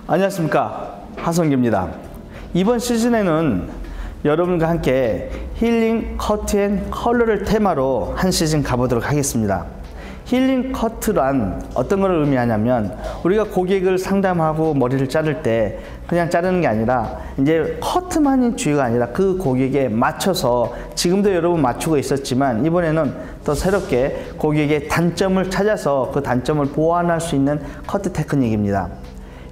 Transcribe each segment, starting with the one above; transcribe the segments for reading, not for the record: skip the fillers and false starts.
안녕하십니까, 하성규입니다. 이번 시즌에는 여러분과 함께 힐링 커트 앤 컬러를 테마로 한 시즌 가보도록 하겠습니다. 힐링 커트란 어떤 걸 의미하냐면, 우리가 고객을 상담하고 머리를 자를 때 그냥 자르는 게 아니라 이제 커트만이 주의가 아니라 그 고객에 맞춰서, 지금도 여러분 맞추고 있었지만 이번에는 더 새롭게 고객의 단점을 찾아서 그 단점을 보완할 수 있는 커트 테크닉입니다.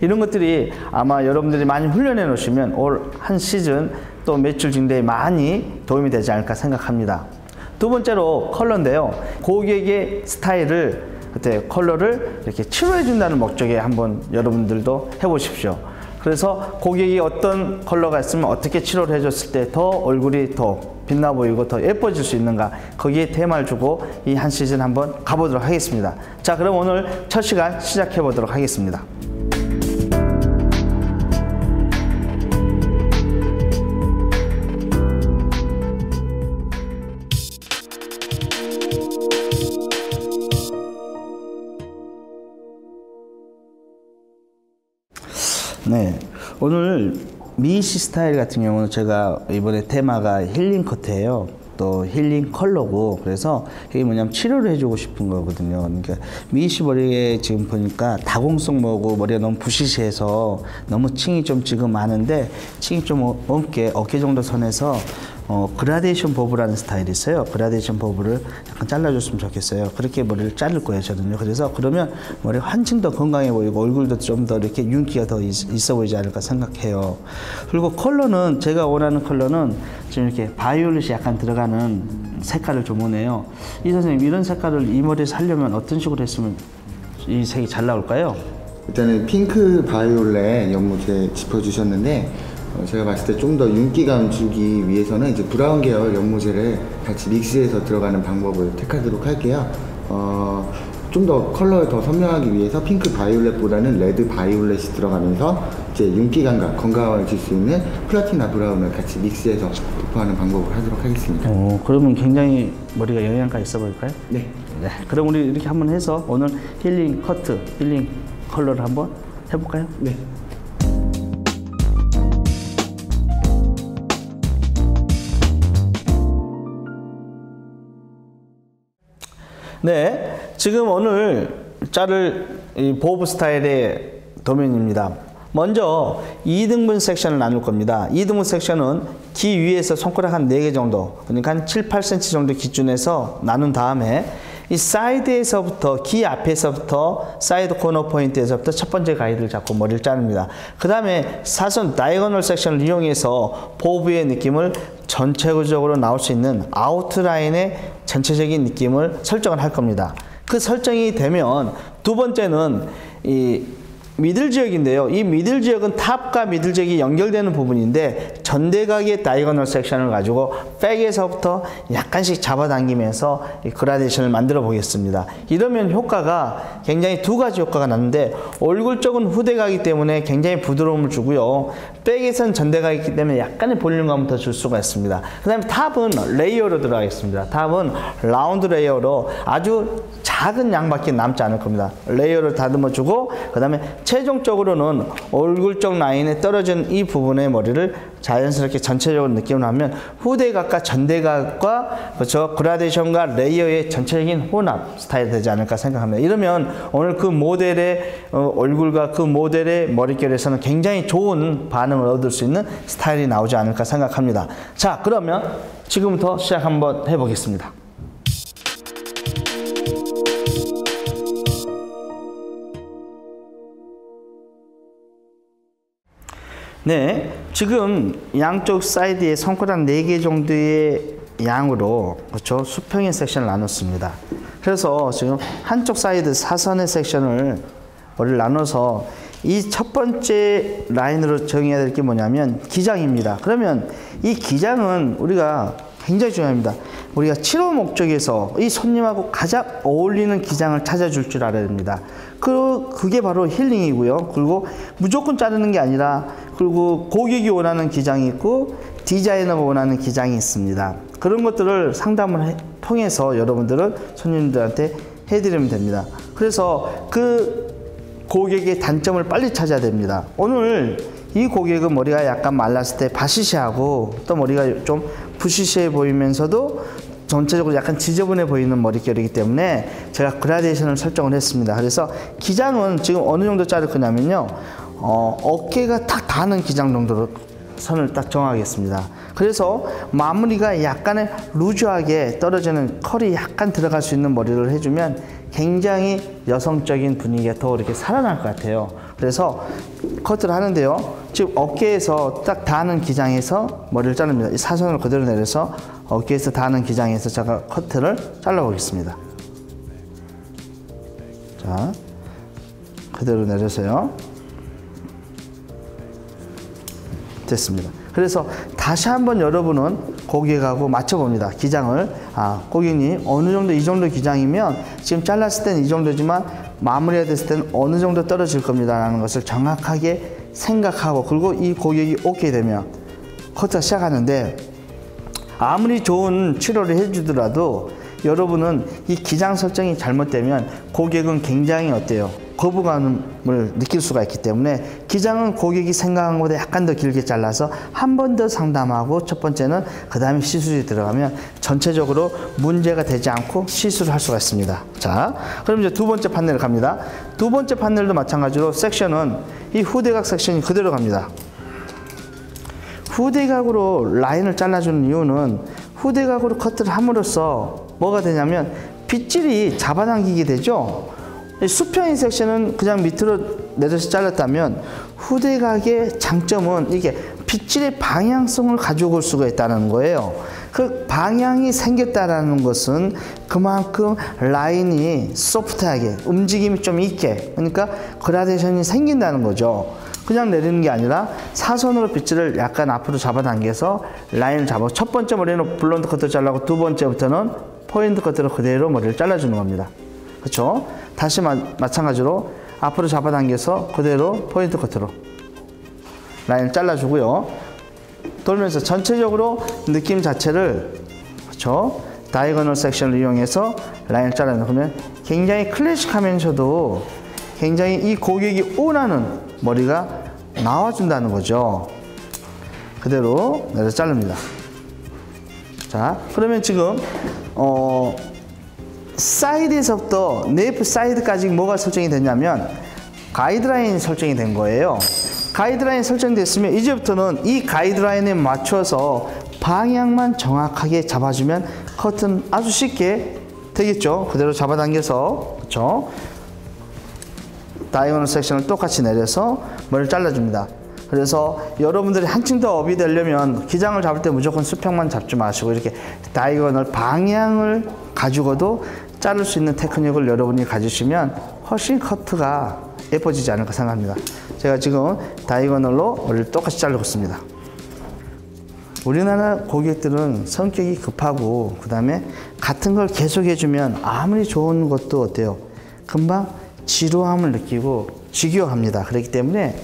이런 것들이 아마 여러분들이 많이 훈련해 놓으시면 올 한 시즌 또 매출 증대에 많이 도움이 되지 않을까 생각합니다. 두 번째로 컬러인데요. 고객의 스타일을, 그때 컬러를 이렇게 치료해 준다는 목적에 한번 여러분들도 해보십시오. 그래서 고객이 어떤 컬러가 있으면 어떻게 치료를 해줬을 때 더 얼굴이 더 빛나 보이고 더 예뻐질 수 있는가, 거기에 테마를 주고 이 한 시즌 한번 가보도록 하겠습니다. 자, 그럼 오늘 첫 시간 시작해 보도록 하겠습니다. 네, 오늘 미시 스타일 같은 경우는 제가 이번에 테마가 힐링 커트예요. 또 힐링 컬러고, 그래서 이게 뭐냐면 치료를 해주고 싶은 거거든요. 그러니까 미시 머리에 지금 보니까 다공성 뭐고 머리가 너무 부시시해서 너무 층이 좀 지금 많은데, 층이 좀 없게 어깨 정도 선에서 그라데이션 보브라는 스타일이 있어요. 그라데이션 보브를 약간 잘라줬으면 좋겠어요. 그렇게 머리를 자를 거예요, 저는요. 그래서 그러면 머리가 한층 더 건강해 보이고 얼굴도 좀 더 이렇게 윤기가 더 있어 보이지 않을까 생각해요. 그리고 컬러는, 제가 원하는 컬러는 지금 이렇게 바이올렛이 약간 들어가는 색깔을 좀 원해요. 이 선생님, 이런 색깔을 이 머리에서 하려면 어떤 식으로 했으면 이 색이 잘 나올까요? 일단은 핑크 바이올렛 연모제 짚어주셨는데, 제가 봤을 때 좀 더 윤기감 주기 위해서는 이제 브라운 계열 연모제를 같이 믹스해서 들어가는 방법을 택하도록 할게요. 좀 더 컬러를 더 선명하기 위해서 핑크 바이올렛보다는 레드 바이올렛이 들어가면서 이제 윤기감과 건강을 줄 수 있는 플라티나 브라운을 같이 믹스해서 도포하는 방법을 하도록 하겠습니다. 그러면 굉장히 머리가 영양가 있어 보일까요? 네. 네, 그럼 우리 이렇게 한번 해서 오늘 힐링 커트, 힐링 컬러를 한번 해볼까요? 네. 네, 지금 오늘 자를 이 보브 스타일의 도면입니다. 먼저 2등분 섹션을 나눌 겁니다. 2등분 섹션은 귀 위에서 손가락 한 4개 정도, 그러니까 한 7, 8cm 정도 기준에서 나눈 다음에 이 사이드에서부터, 귀 앞에서부터 사이드 코너 포인트에서부터 첫 번째 가이드를 잡고 머리를 자릅니다. 그 다음에 사선 다이고널 섹션을 이용해서 보브의 느낌을 전체적으로 나올 수 있는 아웃라인의 전체적인 느낌을 설정을 할 겁니다. 그 설정이 되면 두 번째는 이 미들 지역인데요. 이 미들 지역은 탑과 미들 지역이 연결되는 부분인데, 전대각의 다이고널 섹션을 가지고 백에서부터 약간씩 잡아당기면서 이 그라데이션을 만들어 보겠습니다. 이러면 효과가 굉장히 두 가지 효과가 나는데, 얼굴 쪽은 후대각이기 때문에 굉장히 부드러움을 주고요. 백에선 전대각이기 때문에 약간의 볼륨감을 더 줄 수가 있습니다. 그 다음에 탑은 레이어로 들어가겠습니다. 탑은 라운드 레이어로 아주 작은 양밖에 남지 않을 겁니다. 레이어를 다듬어 주고, 그 다음에 최종적으로는 얼굴 쪽 라인에 떨어진 이 부분의 머리를 자연스럽게 전체적으로 느낌을 하면 후대각과 전대각과 그렇죠, 그라데이션과 레이어의 전체적인 혼합 스타일이 되지 않을까 생각합니다. 이러면 오늘 그 모델의 얼굴과 그 모델의 머릿결에서는 굉장히 좋은 반응을 얻을 수 있는 스타일이 나오지 않을까 생각합니다. 자, 그러면 지금부터 시작 한번 해보겠습니다. 네, 지금 양쪽 사이드에 손가락 4개 정도의 양으로, 그렇죠, 수평의 섹션을 나눴습니다. 그래서 지금 한쪽 사이드 사선의 섹션을 머리를 나눠서 이 첫 번째 라인으로 정해야 될 게 뭐냐면 기장입니다. 그러면 이 기장은 우리가 굉장히 중요합니다. 우리가 치료 목적에서 이 손님하고 가장 어울리는 기장을 찾아줄 줄 알아야 됩니다. 그게 바로 힐링이고요. 그리고 무조건 자르는 게 아니라, 그리고 고객이 원하는 기장이 있고 디자이너가 원하는 기장이 있습니다. 그런 것들을 상담을 통해서 여러분들은 손님들한테 해드리면 됩니다. 그래서 그 고객의 단점을 빨리 찾아야 됩니다. 오늘 이 고객은 머리가 약간 말랐을 때 바시시하고 또 머리가 좀 부시시해 보이면서도 전체적으로 약간 지저분해 보이는 머릿결이기 때문에 제가 그라데이션을 설정을 했습니다. 그래서 기장은 지금 어느 정도 자를 거냐면요, 어깨가 탁 닿는 기장 정도로 선을 딱 정하겠습니다. 그래서 마무리가 약간의 루즈하게 떨어지는 컬이 약간 들어갈 수 있는 머리를 해주면 굉장히 여성적인 분위기가 더 이렇게 살아날 것 같아요. 그래서 커트를 하는데요, 지금 어깨에서 딱 닿는 기장에서 머리를 자릅니다. 이 사선을 그대로 내려서 어깨에서 닿는 기장에서 제가 커트를 잘라보겠습니다. 자, 그대로 내려서요. 됐습니다. 그래서 다시 한번 여러분은 고객하고 맞춰봅니다. 기장을. 고객님 어느 정도, 이 정도 기장이면 지금 잘랐을 때는 이 정도지만 마무리가 됐을 때는 어느 정도 떨어질 겁니다 라는 것을 정확하게 생각하고, 그리고 이 고객이 오케이 되면 커트가 시작하는데, 아무리 좋은 치료를 해주더라도 여러분은 이 기장 설정이 잘못되면 고객은 굉장히 어때요? 거부감을 느낄 수가 있기 때문에 기장은 고객이 생각한 것보다 약간 더 길게 잘라서 한 번 더 상담하고, 첫 번째는 그 다음에 시술이 들어가면 전체적으로 문제가 되지 않고 시술을 할 수가 있습니다. 자, 그럼 이제 두 번째 판넬을 갑니다. 두 번째 판넬도 마찬가지로 섹션은 이 후대각 섹션이 그대로 갑니다. 후대각으로 라인을 잘라주는 이유는 후대각으로 커트를 함으로써 뭐가 되냐면 빗질이 잡아당기게 되죠. 수평인 섹션은 그냥 밑으로 내려서 잘랐다면 후대각의 장점은 이게 빗질의 방향성을 가지고 올 수가 있다는 거예요. 그 방향이 생겼다라는 것은 그만큼 라인이 소프트하게 움직임이 좀 있게, 그러니까 그라데이션이 생긴다는 거죠. 그냥 내리는 게 아니라 사선으로 빗질을 약간 앞으로 잡아당겨서 라인을 잡아, 첫 번째 머리는 블론드 커트 잘라고 두 번째부터는 포인트 커트로 그대로 머리를 잘라주는 겁니다. 그렇죠? 다시 마찬가지로 앞으로 잡아당겨서 그대로 포인트 커트로 라인을 잘라주고요. 돌면서 전체적으로 느낌 자체를, 그렇죠? 다이거널 섹션을 이용해서 라인을 잘라놓으면 굉장히 클래식하면서도 굉장히 이 고객이 원하는 머리가 나와준다는 거죠. 그대로 내려서 자릅니다. 자, 그러면 지금 사이드에서부터 네이프 사이드까지 뭐가 설정이 됐냐면 가이드라인이 설정이 된 거예요. 가이드라인이 설정됐으면 이제부터는 이 가이드라인에 맞춰서 방향만 정확하게 잡아주면 커트는 아주 쉽게 되겠죠. 그대로 잡아당겨서, 그렇죠? 다이고널 섹션을 똑같이 내려서 머리를 잘라줍니다. 그래서 여러분들이 한층 더 업이 되려면 기장을 잡을 때 무조건 수평만 잡지 마시고 이렇게 다이고널 방향을 가지고도 자를 수 있는 테크닉을 여러분이 가지시면 훨씬 커트가 예뻐지지 않을까 생각합니다. 제가 지금 다이고널로 머리를 똑같이 자르고 있습니다. 우리나라 고객들은 성격이 급하고 그 다음에 같은 걸 계속 해주면 아무리 좋은 것도 어때요? 금방 지루함을 느끼고 지겨워합니다. 그렇기 때문에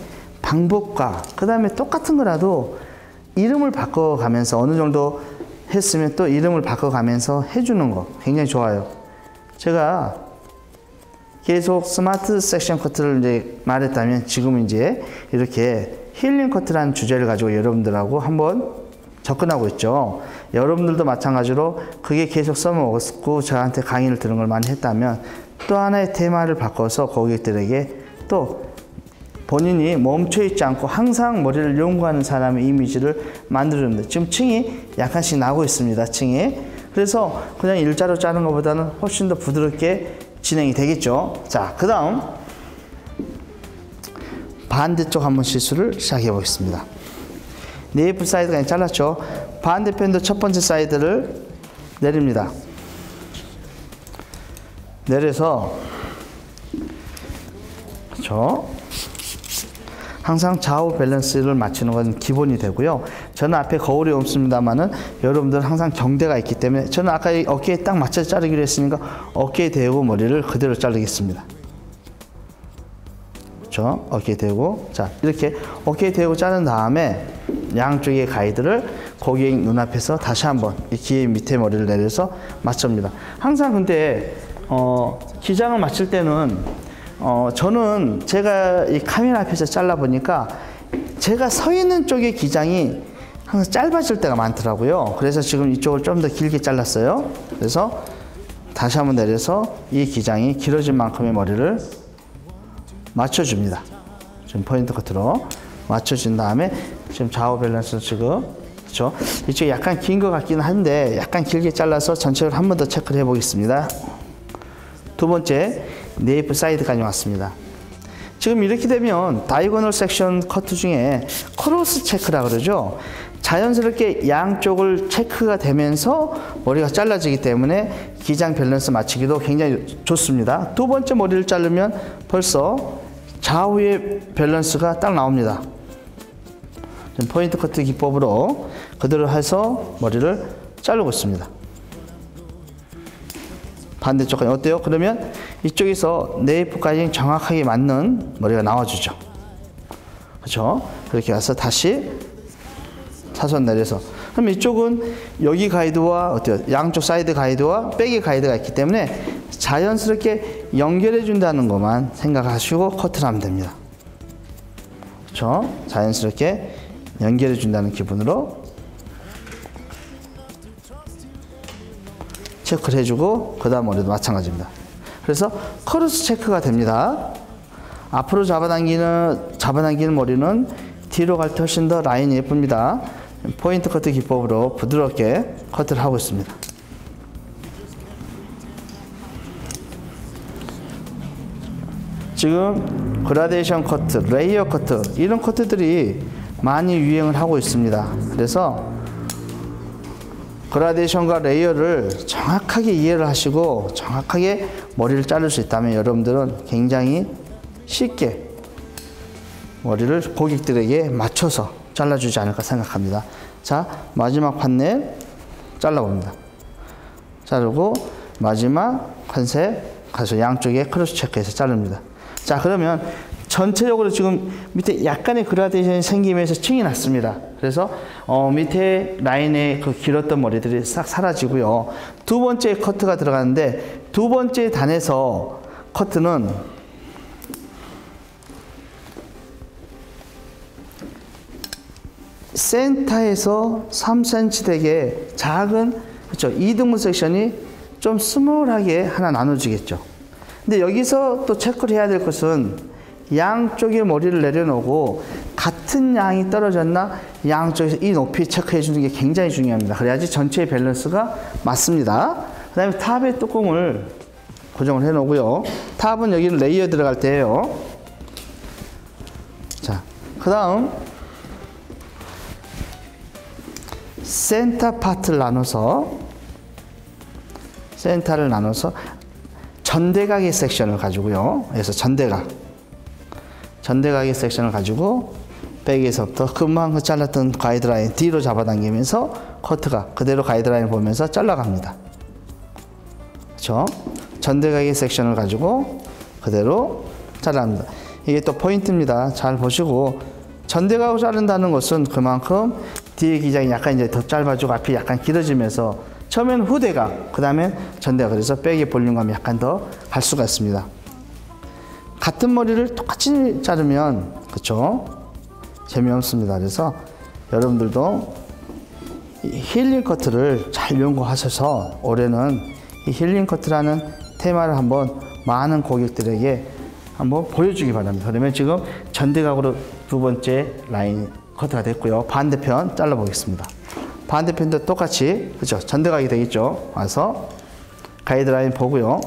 방법과 그 다음에 똑같은 거라도 이름을 바꿔가면서 어느 정도 했으면 또 이름을 바꿔가면서 해주는 거 굉장히 좋아요. 제가 계속 스마트 섹션 커트를 이제 말했다면 지금 이제 이렇게 힐링 커트라는 주제를 가지고 여러분들하고 한번 접근하고 있죠. 여러분들도 마찬가지로 그게 계속 써먹었고 저한테 강의를 들은 걸 많이 했다면 또 하나의 테마를 바꿔서 고객들에게 또 본인이 멈춰있지 않고 항상 머리를 연구하는 사람의 이미지를 만들어줍니다. 지금 층이 약간씩 나고 있습니다. 층이. 그래서 그냥 일자로 자른 것보다는 훨씬 더 부드럽게 진행이 되겠죠. 자, 그 다음 반대쪽 한번 시술을 시작해 보겠습니다. 네이프 사이드가 잘랐죠. 반대편도 첫 번째 사이드를 내립니다. 내려서, 그렇죠? 항상 좌우 밸런스를 맞추는 건 기본이 되고요. 저는 앞에 거울이 없습니다만은 여러분들 항상 정대가 있기 때문에 저는 아까 이 어깨에 딱 맞춰 자르기로 했으니까 어깨에 대고 머리를 그대로 자르겠습니다. 그렇죠? 어깨에 대고, 자, 이렇게 어깨에 대고 자른 다음에 양쪽의 가이드를 고객 눈앞에서 다시 한번 이 귀 밑에 머리를 내려서 맞춥니다. 항상 근데 기장을 맞출 때는 저는 제가 이 카메라 앞에서 잘라보니까 제가 서 있는 쪽의 기장이 항상 짧아질 때가 많더라고요. 그래서 지금 이쪽을 좀 더 길게 잘랐어요. 그래서 다시 한번 내려서 이 기장이 길어진 만큼의 머리를 맞춰줍니다. 지금 포인트 커트로 맞춰준 다음에 지금 좌우 밸런스 지금 그렇죠? 이쪽이 약간 긴 것 같기는 한데 약간 길게 잘라서 전체를 한 번 더 체크를 해보겠습니다. 두 번째 네이프 사이드까지 왔습니다. 지금 이렇게 되면 다이고널 섹션 커트 중에 크로스 체크라 그러죠. 자연스럽게 양쪽을 체크가 되면서 머리가 잘라지기 때문에 기장 밸런스 맞추기도 굉장히 좋습니다. 두 번째 머리를 자르면 벌써 좌우의 밸런스가 딱 나옵니다. 지금 포인트 커트 기법으로 그대로 해서 머리를 자르고 있습니다. 반대쪽까지 어때요? 그러면 이쪽에서 네이프까지 정확하게 맞는 머리가 나와주죠. 그렇죠? 그렇게 해서 다시 사선 내려서 그럼 이쪽은 여기 가이드와 어때요? 양쪽 사이드 가이드와 백의 가이드가 있기 때문에 자연스럽게 연결해 준다는 것만 생각하시고 커트를 하면 됩니다. 그렇죠? 자연스럽게 연결해 준다는 기분으로 체크를 해주고 그 다음 머리도 마찬가지입니다. 그래서 크로스 체크가 됩니다. 앞으로 잡아당기는 머리는 뒤로 갈 때 훨씬 더 라인이 예쁩니다. 포인트 커트 기법으로 부드럽게 커트를 하고 있습니다. 지금 그라데이션 커트, 레이어 커트 이런 커트들이 많이 유행을 하고 있습니다. 그래서 그라데이션과 레이어를 정확하게 이해를 하시고 정확하게 머리를 자를 수 있다면 여러분들은 굉장히 쉽게 머리를 고객들에게 맞춰서 잘라주지 않을까 생각합니다. 자, 마지막 판넬 잘라봅니다. 자르고 마지막 컨셉 가서 양쪽에 크로스 체크해서 자릅니다. 자, 그러면 전체적으로 지금 밑에 약간의 그라데이션이 생기면서 층이 났습니다. 그래서 밑에 라인에 그 길었던 머리들이 싹 사라지고요. 두 번째 커트가 들어가는데 두 번째 단에서 커트는 센터에서 3cm 되게 작은 그렇죠? 2등분 섹션이 좀 스몰하게 하나 나눠지겠죠. 근데 여기서 또 체크를 해야 될 것은 양쪽에 머리를 내려놓고 같은 양이 떨어졌나 양쪽에서 이 높이 체크해 주는 게 굉장히 중요합니다. 그래야지 전체의 밸런스가 맞습니다. 그 다음에 탑의 뚜껑을 고정을 해 놓고요. 탑은 여기는 레이어 들어갈 때예요. 자, 그 다음 센터 파트를 나눠서 센터를 나눠서 전대각의 섹션을 가지고요. 그래서 전대각의 섹션을 가지고 백에서부터 금방 잘랐던 가이드라인 뒤로 잡아당기면서 커트가 그대로 가이드라인을 보면서 잘라갑니다. 그렇죠? 전대각의 섹션을 가지고 그대로 잘라갑니다. 이게 또 포인트입니다. 잘 보시고 전대각으로 자른다는 것은 그만큼 뒤에 기장이 약간 이제 더 짧아지고 앞이 약간 길어지면서 처음에는 후대각, 그 다음에 전대각, 그래서 백의 볼륨감이 약간 더 갈 수가 있습니다. 같은 머리를 똑같이 자르면 그렇죠? 재미없습니다. 그래서 여러분들도 이 힐링 커트를 잘 연구하셔서 올해는 이 힐링 커트라는 테마를 한번 많은 고객들에게 한번 보여주기 바랍니다. 그러면 지금 전대각으로 두 번째 라인 커트가 됐고요. 반대편 잘라보겠습니다. 반대편도 똑같이 그렇죠? 전대각이 되겠죠. 와서 가이드라인 보고요.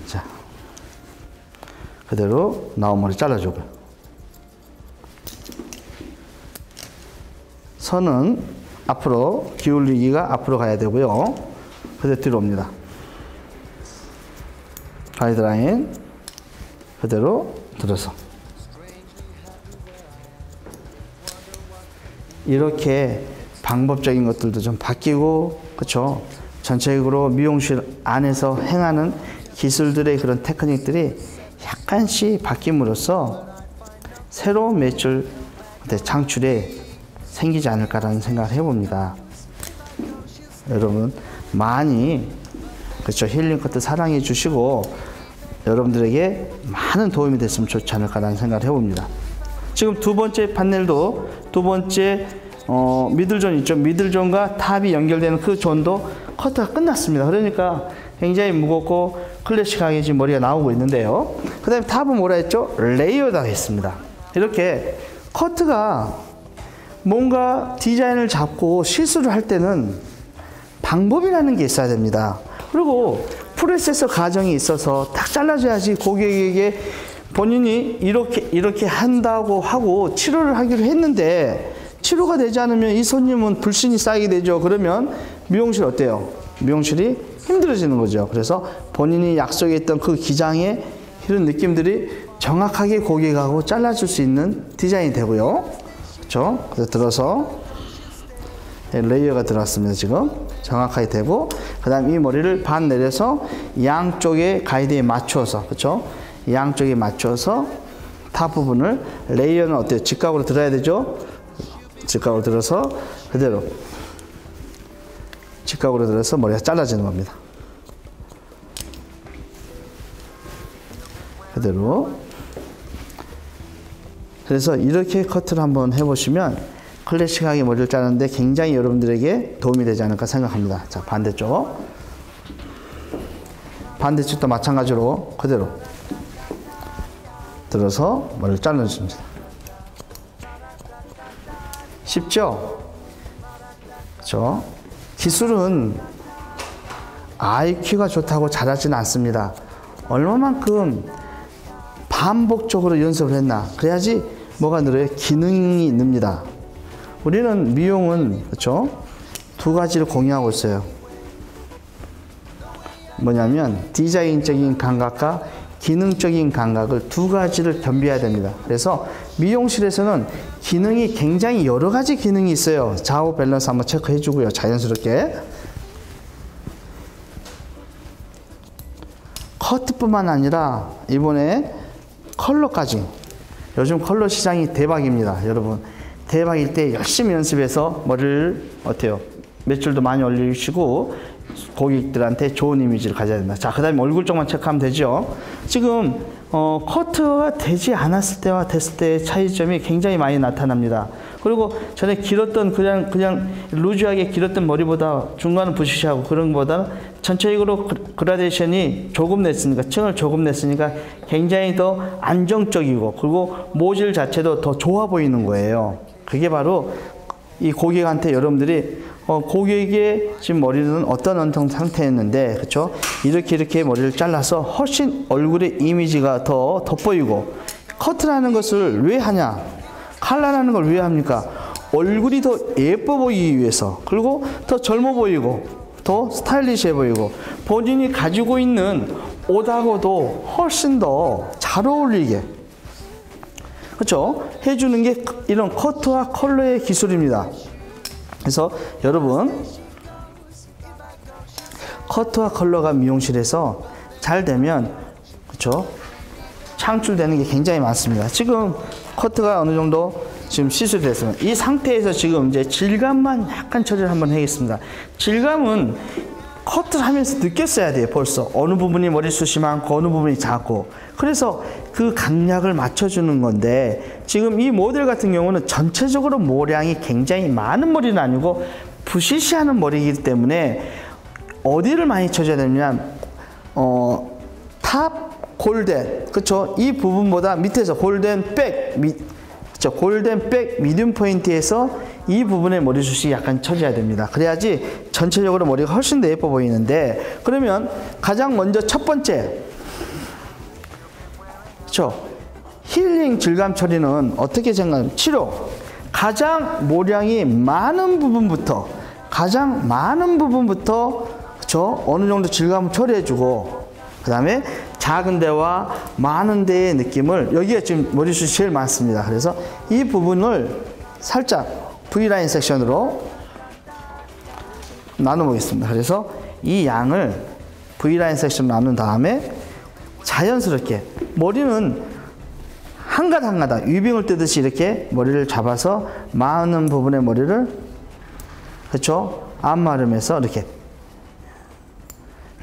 자, 그대로 나온 머리 잘라주고요. 선은 앞으로 기울이기가 앞으로 가야 되고요. 그대로 뒤로 옵니다. 가이드라인 그대로 들어서 이렇게 방법적인 것들도 좀 바뀌고 그렇죠? 전체적으로 미용실 안에서 행하는 기술들의 그런 테크닉들이 약간씩 바뀜으로써 새로운 매출 창출에 생기지 않을까라는 생각을 해봅니다. 여러분 많이 그렇죠. 힐링 커트 사랑해 주시고 여러분들에게 많은 도움이 됐으면 좋지 않을까라는 생각을 해봅니다. 지금 두 번째 판넬도 두 번째 미들존 있죠. 미들존과 탑이 연결되는 그 존도 커트가 끝났습니다. 그러니까 굉장히 무겁고 클래식하게 지금 머리가 나오고 있는데요. 그 다음에 탑은 뭐라 했죠? 레이어드 했습니다. 이렇게 커트가 뭔가 디자인을 잡고 실수를 할 때는 방법이라는 게 있어야 됩니다. 그리고 프로세서 과정이 있어서 딱 잘라줘야지 고객에게 본인이 이렇게 한다고 하고 치료를 하기로 했는데 치료가 되지 않으면 이 손님은 불신이 쌓이게 되죠. 그러면 미용실 어때요? 미용실이 힘들어지는 거죠. 그래서 본인이 약속했던 그 기장의 이런 느낌들이 정확하게 고객하고 잘라줄 수 있는 디자인이 되고요. 그렇죠? 그래서 들어서 레이어가 들어왔습니다. 지금 정확하게 되고, 그 다음 이 머리를 반 내려서 양쪽에 가이드에 맞추어서, 그렇죠? 양쪽에 맞춰서 탑 부분을 레이어는 어때요? 직각으로 들어야 되죠? 직각으로 들어서 그대로 직각으로 들어서 머리가 잘라지는 겁니다. 그대로. 그래서 이렇게 커트를 한번 해보시면 클래식하게 머리를 자르는데 굉장히 여러분들에게 도움이 되지 않을까 생각합니다. 자, 반대쪽. 반대쪽도 마찬가지로 그대로 들어서 머리를 잘라줍니다. 쉽죠? 그렇죠? 기술은 IQ가 좋다고 잘하지는 않습니다. 얼마만큼 반복적으로 연습을 했나, 그래야지 뭐가 늘어요? 기능이 늡니다. 우리는 미용은 그렇죠? 두 가지를 공유하고 있어요. 뭐냐면 디자인적인 감각과 기능적인 감각을 두 가지를 겸비해야 됩니다. 그래서 미용실에서는 기능이 굉장히 여러 가지 기능이 있어요. 좌우 밸런스 한번 체크해 주고요. 자연스럽게. 커트뿐만 아니라 이번에 컬러까지. 요즘 컬러 시장이 대박입니다. 여러분. 대박일 때 열심히 연습해서 머리를 어때요? 매출도 많이 올리시고 고객들한테 좋은 이미지를 가져야 된다. 자, 그 다음에 얼굴 쪽만 체크하면 되죠. 지금 커트가 되지 않았을 때와 됐을 때의 차이점이 굉장히 많이 나타납니다. 그리고 전에 길었던 그냥 루즈하게 길었던 머리보다 중간은 부시시하고 그런 것보다 전체적으로 그라데이션이 조금 냈으니까, 층을 조금 냈으니까 굉장히 더 안정적이고, 그리고 모질 자체도 더 좋아 보이는 거예요. 그게 바로 이 고객한테 여러분들이 고객의 지금 머리는 어떤 상태였는데, 그렇죠? 이렇게 머리를 잘라서 훨씬 얼굴의 이미지가 더 돋보이고, 커트라는 것을 왜 하냐? 컬러라는 걸 왜 합니까? 얼굴이 더 예뻐 보이기 위해서, 그리고 더 젊어 보이고, 더 스타일리시해 보이고, 본인이 가지고 있는 옷하고도 훨씬 더 잘 어울리게, 그렇죠? 해주는 게 이런 커트와 컬러의 기술입니다. 그래서 여러분, 커트와 컬러가 미용실에서 잘 되면, 그렇죠? 창출되는 게 굉장히 많습니다. 지금 커트가 어느 정도 지금 시술이 됐습니다. 이 상태에서 지금 이제 질감만 약간 처리를 한번 하겠습니다. 질감은 커트를 하면서 느꼈어야 돼요. 벌써 어느 부분이 머리숱이 많고 어느 부분이 작고, 그래서 그 강약을 맞춰주는 건데, 지금 이 모델 같은 경우는 전체적으로 모량이 굉장히 많은 머리는 아니고 부시시하는 머리이기 때문에 어디를 많이 쳐줘야 되냐면 탑 골덴, 그렇죠? 이 부분보다 밑에서 골덴 백, 그렇죠? 골덴 백 미디움 포인트에서 이 부분에 머리숱이 약간 쳐져야 됩니다. 그래야지 전체적으로 머리가 훨씬 더 예뻐 보이는데, 그러면 가장 먼저 첫 번째, 그렇죠? 힐링 질감 처리는 어떻게 생각하면 치료, 가장 모량이 많은 부분부터 그렇죠? 어느 정도 질감을 처리해주고, 그 다음에 작은 데와 많은 데의 느낌을, 여기가 지금 머리숱이 제일 많습니다. 그래서 이 부분을 살짝 V라인 섹션으로 나눠보겠습니다. 그래서 이 양을 V라인 섹션으로 나눈 다음에 자연스럽게 머리는 한 가닥 한 가닥 위빙을 뜨듯이 이렇게 머리를 잡아서 많은 부분의 머리를, 그렇죠? 앞마름에서 이렇게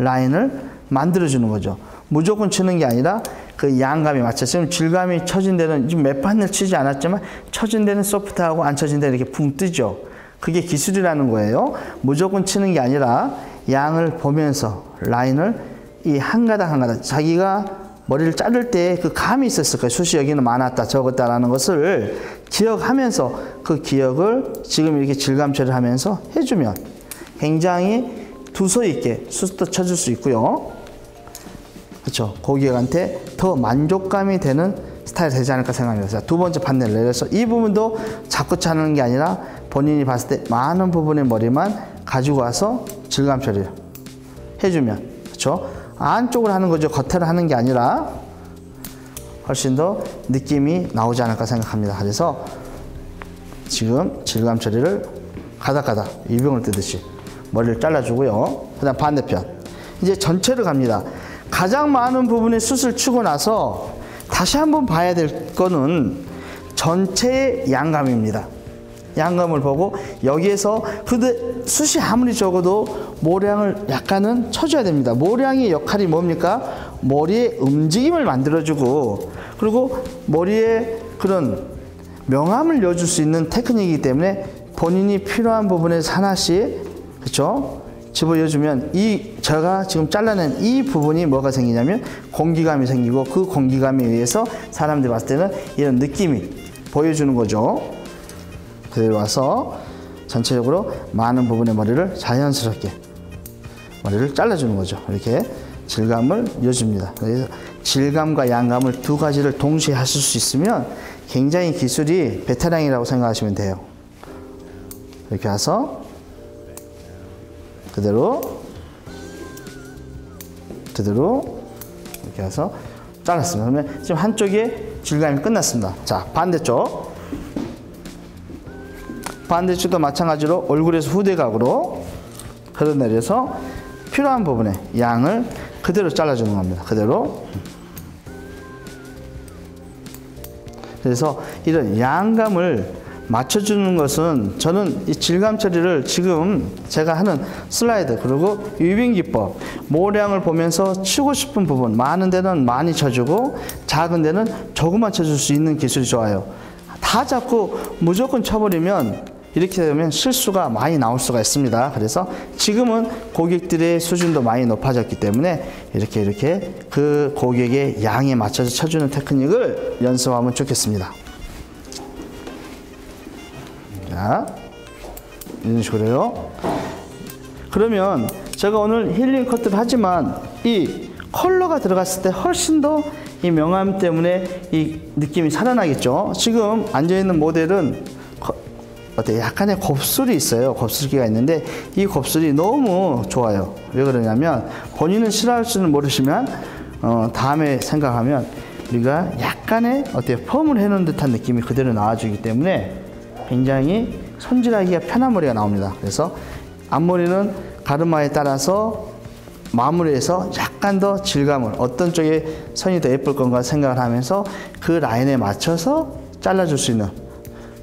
라인을 만들어주는 거죠. 무조건 치는 게 아니라 그 양감에 맞춰. 지금 질감이 쳐진 데는 지금 몇 판을 치지 않았지만 쳐진 데는 소프트하고 안 쳐진 데는 이렇게 붕 뜨죠. 그게 기술이라는 거예요. 무조건 치는 게 아니라 양을 보면서 라인을 이 한 가닥 한 가닥 자기가 머리를 자를 때 그 감이 있었을 거예요. 숱이 여기는 많았다 적었다라는 것을 기억하면서 그 기억을 지금 이렇게 질감 처리를 하면서 해주면 굉장히 두서 있게 숱도 쳐줄 수 있고요. 그렇죠. 고객한테 더 만족감이 되는 스타일이 되지 않을까 생각합니다. 두 번째 판넬을 내려서 이 부분도 자꾸 자르는 게 아니라 본인이 봤을 때 많은 부분의 머리만 가지고 와서 질감 처리를 해주면, 그렇죠. 안쪽으로 하는 거죠. 겉으로 하는 게 아니라 훨씬 더 느낌이 나오지 않을까 생각합니다. 그래서 지금 질감 처리를 가닥가닥 유병을 뜨듯이 머리를 잘라주고요. 그 다음 반대편. 이제 전체를 갑니다. 가장 많은 부분의 숱을 치고 나서 다시 한번 봐야 될 거는 전체의 양감입니다. 양감을 보고 여기에서 근데 숱이 아무리 적어도 모량을 약간은 쳐줘야 됩니다. 모량의 역할이 뭡니까? 머리의 움직임을 만들어주고 그리고 머리에 그런 명암을 넣어줄 수 있는 테크닉이기 때문에 본인이 필요한 부분에서 하나씩, 그렇죠? 집어넣어주면 제가 지금 잘라낸 이 부분이 뭐가 생기냐면 공기감이 생기고 그 공기감에 의해서 사람들이 봤을 때는 이런 느낌이 보여주는 거죠. 그대로 와서 전체적으로 많은 부분의 머리를 자연스럽게 머리를 잘라주는 거죠. 이렇게 질감을 넣어줍니다. 그래서 질감과 양감을 두 가지를 동시에 하실 수 있으면 굉장히 기술이 베테랑이라고 생각하시면 돼요. 이렇게 와서 그대로 이렇게 해서 잘랐습니다. 그러면 지금 한쪽에 질감이 끝났습니다. 자, 반대쪽도 마찬가지로 얼굴에서 후대각으로 흘러내려서 필요한 부분에 양을 그대로 잘라주는 겁니다. 그대로. 그래서 이런 양감을 맞춰주는 것은 저는 이 질감 처리를 지금 제가 하는 슬라이드 그리고 유빙 기법 모량을 보면서 치고 싶은 부분 많은 데는 많이 쳐주고 작은 데는 조금만 쳐줄 수 있는 기술이 좋아요. 다 잡고 무조건 쳐버리면 이렇게 되면 실수가 많이 나올 수가 있습니다. 그래서 지금은 고객들의 수준도 많이 높아졌기 때문에 이렇게 그 고객의 양에 맞춰서 쳐주는 테크닉을 연습하면 좋겠습니다. 자, 이런 식으로요. 그러면 제가 오늘 힐링 커트를 하지만 이 컬러가 들어갔을 때 훨씬 더 이 명암 때문에 이 느낌이 살아나겠죠. 지금 앉아있는 모델은 어때요? 약간의 곱슬이 있어요. 곱슬기가 있는데 이 곱슬이 너무 좋아요. 왜 그러냐면 본인은 싫어할 수는 모르시면 다음에 생각하면 우리가 약간의 어때요? 펌을 해놓은 듯한 느낌이 그대로 나와주기 때문에 굉장히 손질하기가 편한 머리가 나옵니다. 그래서 앞머리는 가르마에 따라서 마무리해서 약간 더 질감을 어떤 쪽에 선이 더 예쁠 건가 생각을 하면서 그 라인에 맞춰서 잘라줄 수 있는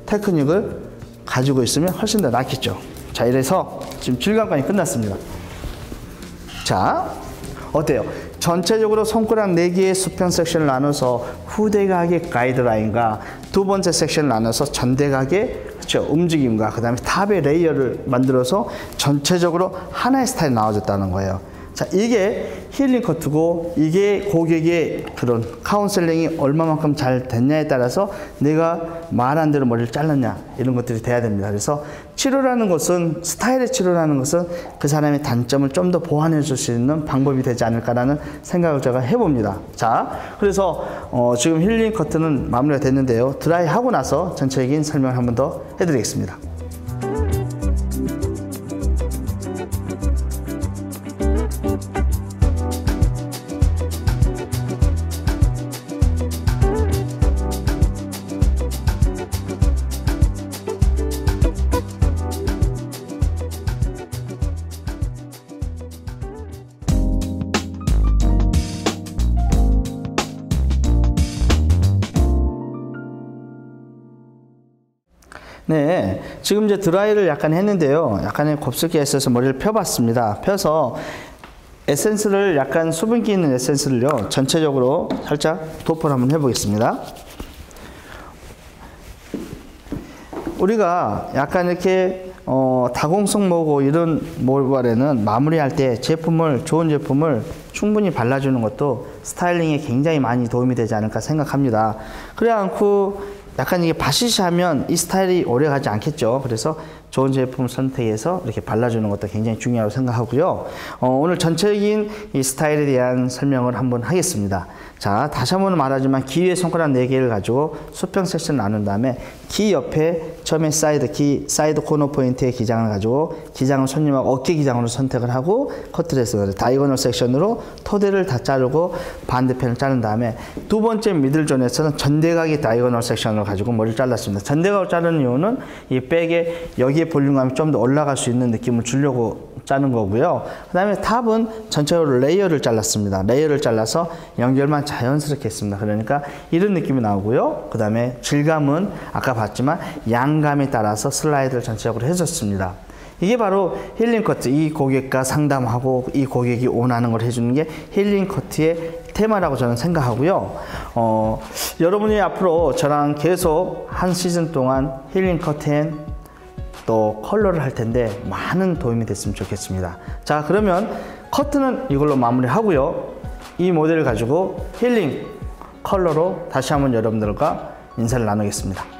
테크닉을 가지고 있으면 훨씬 더 낫겠죠. 자, 이래서 지금 질감까지 끝났습니다. 자, 어때요? 전체적으로 손가락 4개의 수평 섹션을 나눠서 후대각의 가이드라인과 두 번째 섹션을 나눠서 전대각의 그렇죠, 움직임과 그 다음에 탑의 레이어를 만들어서 전체적으로 하나의 스타일이 나와줬다는 거예요. 자, 이게 힐링 커트고 이게 고객의 그런 카운셀링이 얼마만큼 잘 됐냐에 따라서 내가 말한 대로 머리를 잘랐냐 이런 것들이 돼야 됩니다. 그래서 치료라는 것은 스타일의 치료라는 것은 그 사람의 단점을 좀 더 보완해 줄 수 있는 방법이 되지 않을까라는 생각을 제가 해봅니다. 자, 그래서 지금 힐링 커트는 마무리가 됐는데요. 드라이 하고 나서 전체적인 설명을 한 번 더 해드리겠습니다. 네, 지금 이제 드라이를 약간 했는데요. 약간의 곱슬기가 있어서 머리를 펴봤습니다. 펴서 에센스를 약간 수분기 있는 에센스를요 전체적으로 살짝 도포를 한번 해보겠습니다. 우리가 약간 이렇게 다공성 모고 이런 모발에는 마무리할 때 좋은 제품을 충분히 발라주는 것도 스타일링에 굉장히 많이 도움이 되지 않을까 생각합니다. 그래 않고 약간 이게 바시시하면 이 스타일이 오래 가지 않겠죠. 그래서 좋은 제품 선택해서 이렇게 발라주는 것도 굉장히 중요하다고 생각하고요. 오늘 전체적인 이 스타일에 대한 설명을 한번 하겠습니다. 자, 다시 한번 말하지만 귀 위에 손가락 4개를 가지고 수평 섹션을 나눈 다음에 귀 옆에 처음에 사이드 코너 포인트의 기장을 가지고 기장을 손님하고 어깨 기장으로 선택을 하고 커트를 했어요. 다이고널 섹션으로 토대를 다 자르고 반대편을 자른 다음에 두 번째 미들존에서는 전대각의 다이고널 섹션을 가지고 머리를 잘랐습니다. 전대각을 자르는 이유는 이 백에 여기에 볼륨감이 좀 더 올라갈 수 있는 느낌을 주려고 자른 거고요. 그 다음에 탑은 전체적으로 레이어를 잘랐습니다. 레이어를 잘라서 연결만 자연스럽게 했습니다. 그러니까 이런 느낌이 나오고요. 그 다음에 질감은 아까 봤지만 양감에 따라서 슬라이드를 전체적으로 해줬습니다. 이게 바로 힐링 커트, 이 고객과 상담하고 이 고객이 원하는 걸 해주는 게 힐링 커트의 테마라고 저는 생각하고요. 여러분이 앞으로 저랑 계속 한 시즌 동안 힐링 커트 또 컬러를 할 텐데 많은 도움이 됐으면 좋겠습니다. 자, 그러면 커트는 이걸로 마무리하고요. 이 모델을 가지고 힐링 컬러로 다시 한번 여러분들과 인사를 나누겠습니다.